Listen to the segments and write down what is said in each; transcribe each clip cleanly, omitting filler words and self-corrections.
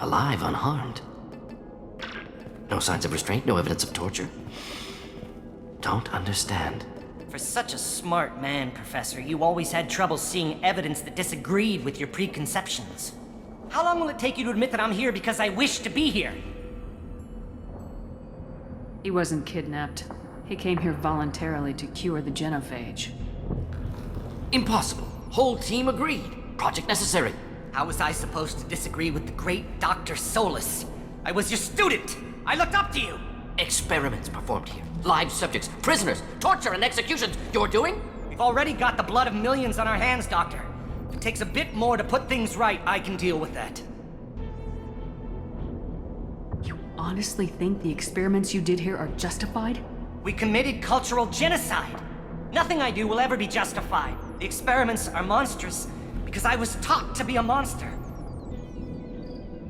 Alive, unharmed. No signs of restraint, no evidence of torture. Don't understand. For such a smart man, Professor, you always had trouble seeing evidence that disagreed with your preconceptions. How long will it take you to admit that I'm here because I wish to be here? He wasn't kidnapped. He came here voluntarily to cure the genophage. Impossible. Whole team agreed. Project necessary. How was I supposed to disagree with the great Dr. Solus? I was your student! I looked up to you! Experiments performed here. Live subjects, prisoners, torture and executions. You're doing? We've already got the blood of millions on our hands, Doctor. If it takes a bit more to put things right, I can deal with that. You honestly think the experiments you did here are justified? We committed cultural genocide. Nothing I do will ever be justified. The experiments are monstrous because I was taught to be a monster.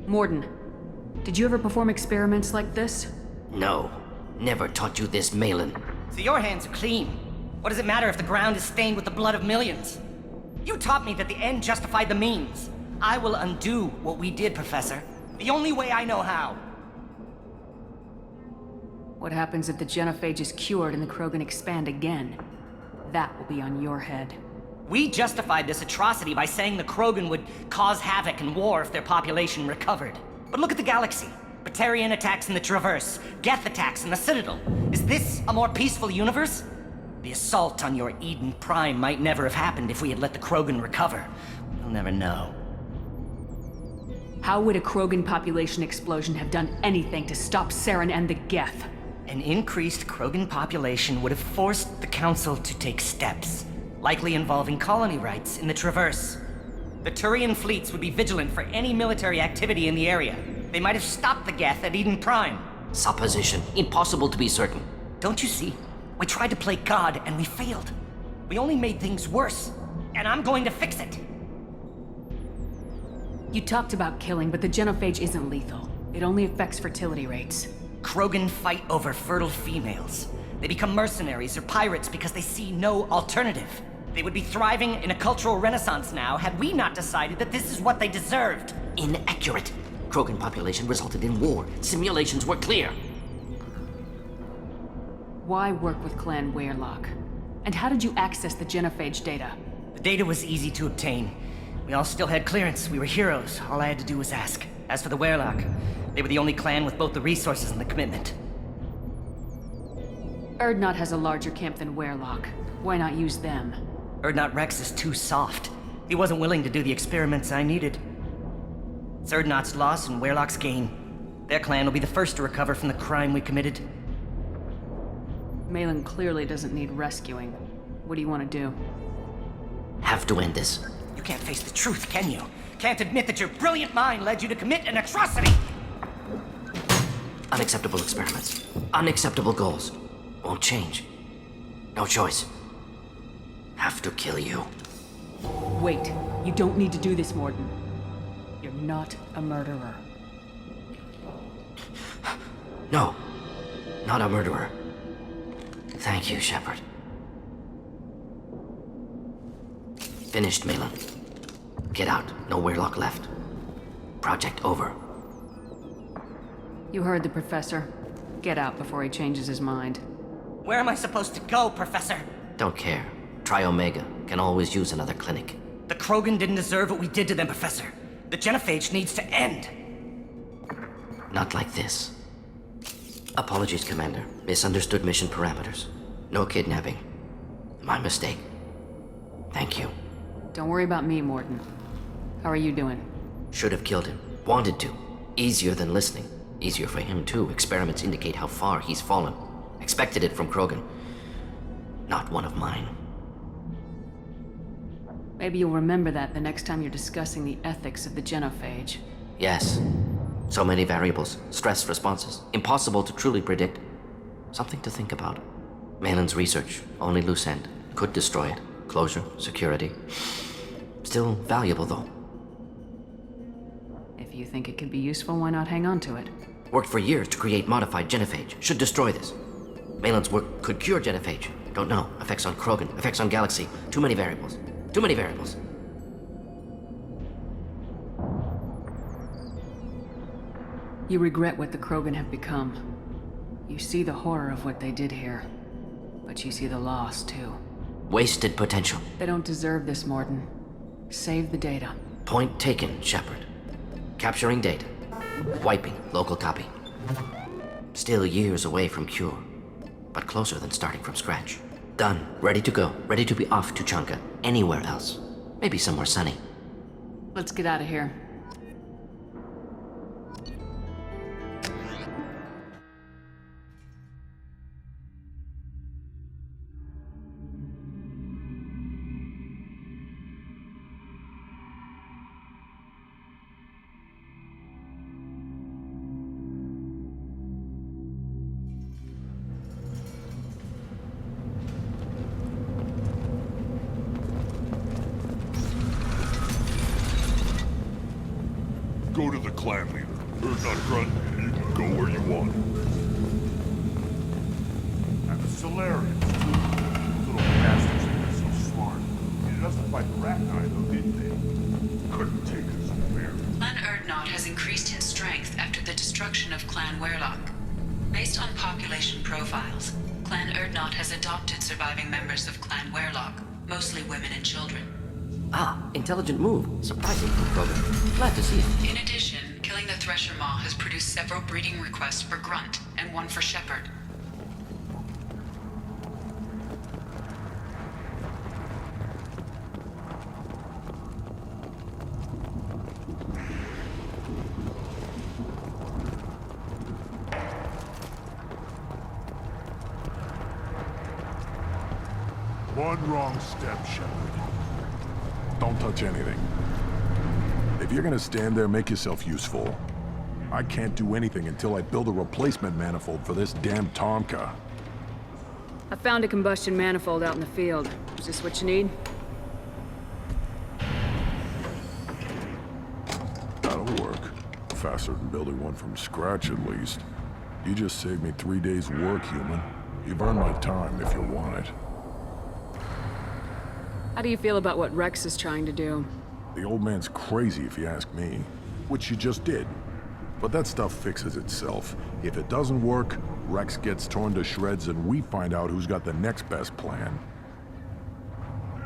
Mordin, did you ever perform experiments like this? No. Never taught you this, Malin. So your hands are clean. What does it matter if the ground is stained with the blood of millions? You taught me that the end justified the means. I will undo what we did, Professor. The only way I know how. What happens if the genophage is cured and the Krogan expand again? That will be on your head. We justified this atrocity by saying the Krogan would cause havoc and war if their population recovered. But look at the galaxy. Batarian attacks in the Traverse, Geth attacks in the Citadel. Is this a more peaceful universe? The assault on your Eden Prime might never have happened if we had let the Krogan recover. We'll never know. How would a Krogan population explosion have done anything to stop Saren and the Geth? An increased Krogan population would have forced the Council to take steps, likely involving colony rights in the Traverse. The Turian fleets would be vigilant for any military activity in the area. They might have stopped the Geth at Eden Prime. Supposition. Impossible to be certain. Don't you see? We tried to play God and we failed. We only made things worse. And I'm going to fix it. You talked about killing, but the genophage isn't lethal. It only affects fertility rates. Krogan fight over fertile females. They become mercenaries or pirates because they see no alternative. They would be thriving in a cultural renaissance now had we not decided that this is what they deserved. Inaccurate. Krogan population resulted in war. Simulations were clear. Why work with Clan Weyrloc? And how did you access the genophage data? The data was easy to obtain. We all still had clearance. We were heroes. All I had to do was ask. As for the Weyrloc, they were the only clan with both the resources and the commitment. Urdnot has a larger camp than Weyrloc. Why not use them? Urdnot Rex is too soft. He wasn't willing to do the experiments I needed. It's Urdnot's loss and Weyrloc's gain. Their clan will be the first to recover from the crime we committed. Malin clearly doesn't need rescuing. What do you want to do? Have to end this. You can't face the truth, can you? Can't admit that your brilliant mind led you to commit an atrocity! Unacceptable experiments. Unacceptable goals. Won't change. No choice. Have to kill you. Wait. You don't need to do this, Mordin. You're not a murderer. No. Not a murderer. Thank you, Shepard. Finished, Malin. Get out. No Weyrloc left. Project over. You heard the Professor. Get out before he changes his mind. Where am I supposed to go, Professor? Don't care. Try Omega. Can always use another clinic. The Krogan didn't deserve what we did to them, Professor. The genophage needs to end. Not like this. Apologies, Commander. Misunderstood mission parameters. No kidnapping. My mistake. Thank you. Don't worry about me, Mordin. How are you doing? Should have killed him. Wanted to. Easier than listening. Easier for him, too. Experiments indicate how far he's fallen. Expected it from Krogan. Not one of mine. Maybe you'll remember that the next time you're discussing the ethics of the genophage. Yes. So many variables. Stress responses. Impossible to truly predict. Something to think about. Malin's research. Only loose end. Could destroy it. Closure. Security. Still valuable, though. If you think it could be useful, why not hang on to it? Worked for years to create modified genophage. Should destroy this. Malin's work could cure genophage. Don't know. Effects on Krogan. Effects on Galaxy. Too many variables. Too many variables. You regret what the Krogan have become. You see the horror of what they did here. But you see the loss, too. Wasted potential. They don't deserve this, Mordin. Save the data. Point taken, Shepard. Capturing data. Wiping local copy. Still years away from cure, but closer than starting from scratch. Done. Ready to go. Ready to be off to Tuchanka. Anywhere else. Maybe somewhere sunny. Let's get out of here. Go to the clan leader. Not Grunt, you can go where you want. And the Solarians. Those little bastards think they're so smart. Needed us to fight Rachni, though, didn't they? Couldn't take us fair. Clan Urdnot has increased in strength after the destruction of Clan Werlock. Based on population profiles, Clan Urdnot has adopted surviving members of Clan Werlock, mostly women and children. Ah, intelligent move. Surprising, Krogan. Glad to see it. In addition, killing the Thresher Maw has produced several breeding requests for Grunt and one for Shepard. One wrong step, Shepard. Don't touch anything. If you're gonna stand there, make yourself useful. I can't do anything until I build a replacement manifold for this damn Tomka. I found a combustion manifold out in the field. Is this what you need? That'll work. Faster than building one from scratch, at least. You just saved me 3 days' work, human. You've earned my time if you want it. How do you feel about what Rex is trying to do? The old man's crazy, if you ask me. Which you just did. But that stuff fixes itself. If it doesn't work, Rex gets torn to shreds and we find out who's got the next best plan.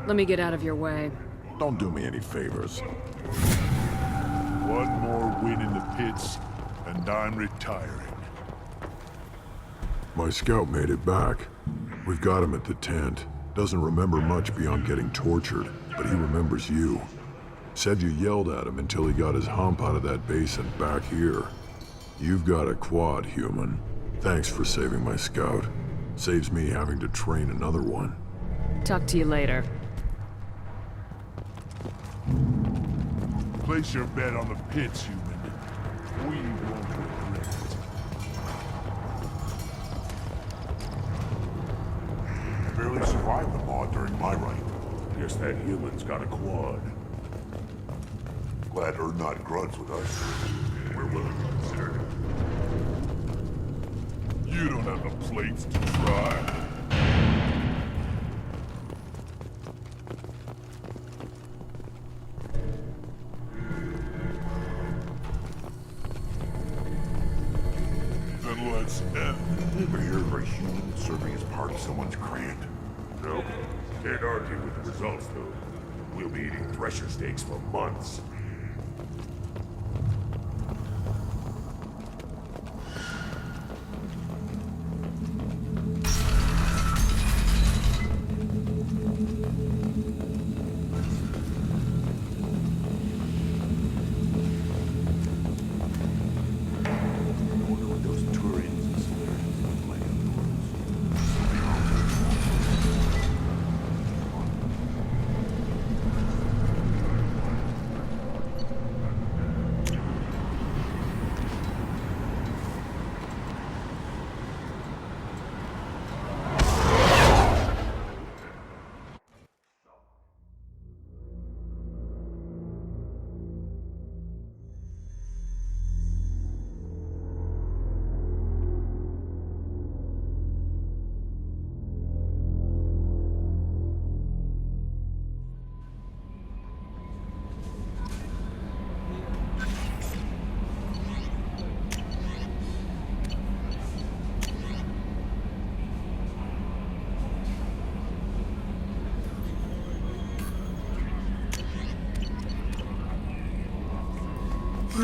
Let me get out of your way. Don't do me any favors. One more win in the pits, and I'm retiring. My scout made it back. We've got him at the tent. Doesn't remember much beyond getting tortured, but he remembers you. Said you yelled at him until he got his hump out of that base and back here. You've got a quad, human. Thanks for saving my scout. Saves me having to train another one. Talk to you later. Place your bet on the pits, human. We won't regret it. Barely survived the Maw during my reign. Guess that human's got a quad. Glad Urdnot grunts with us. We're willing to consider it. You don't have the plates to try. Then let's end. Ever hear of a human serving as part of someone's grant? Nope. Can't argue with the results, though. We'll be eating Thresher steaks for months.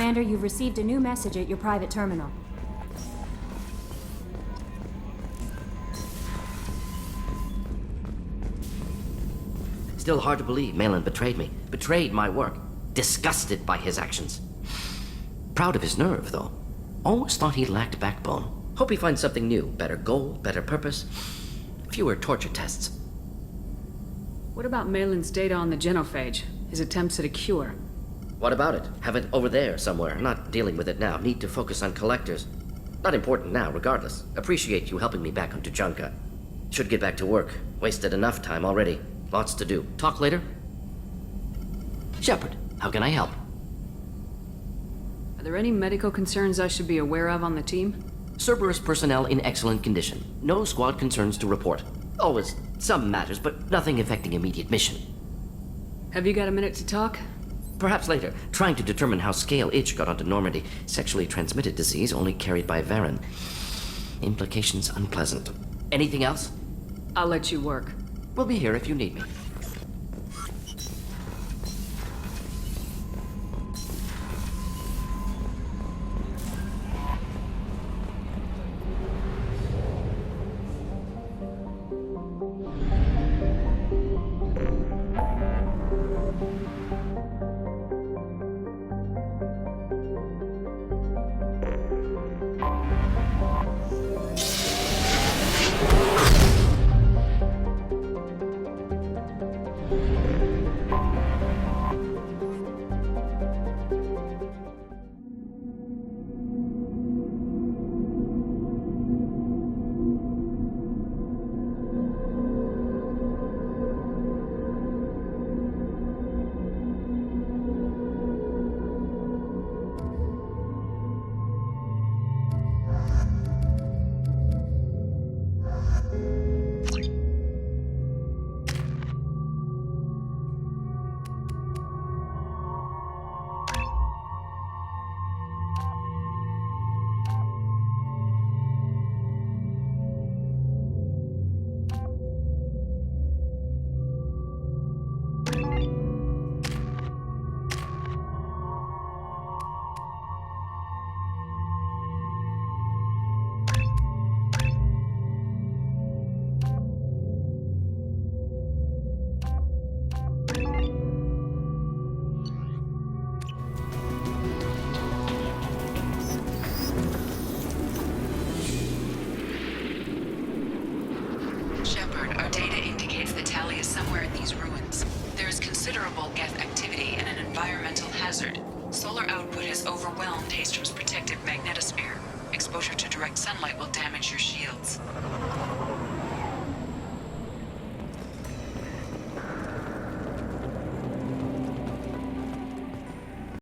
Commander, you've received a new message at your private terminal. Still hard to believe Malin betrayed me. Betrayed my work. Disgusted by his actions. Proud of his nerve, though. Always thought he lacked backbone. Hope he finds something new. Better goal, better purpose. Fewer torture tests. What about Malin's data on the genophage? His attempts at a cure? What about it? Have it over there somewhere. Not dealing with it now. Need to focus on collectors. Not important now, regardless. Appreciate you helping me back on Tuchanka. Should get back to work. Wasted enough time already. Lots to do. Talk later? Shepard, how can I help? Are there any medical concerns I should be aware of on the team? Cerberus personnel in excellent condition. No squad concerns to report. Always some matters, but nothing affecting immediate mission. Have you got a minute to talk? Perhaps later. Trying to determine how Scale Itch got onto Normandy. Sexually transmitted disease only carried by Varen. Implications unpleasant. Anything else? I'll let you work. We'll be here if you need me. Shepard, our data indicates that Tali is somewhere in these ruins. There is considerable Geth activity and an environmental hazard. Solar output has overwhelmed Hastrom's protective magnetosphere. Exposure to direct sunlight will damage your shields.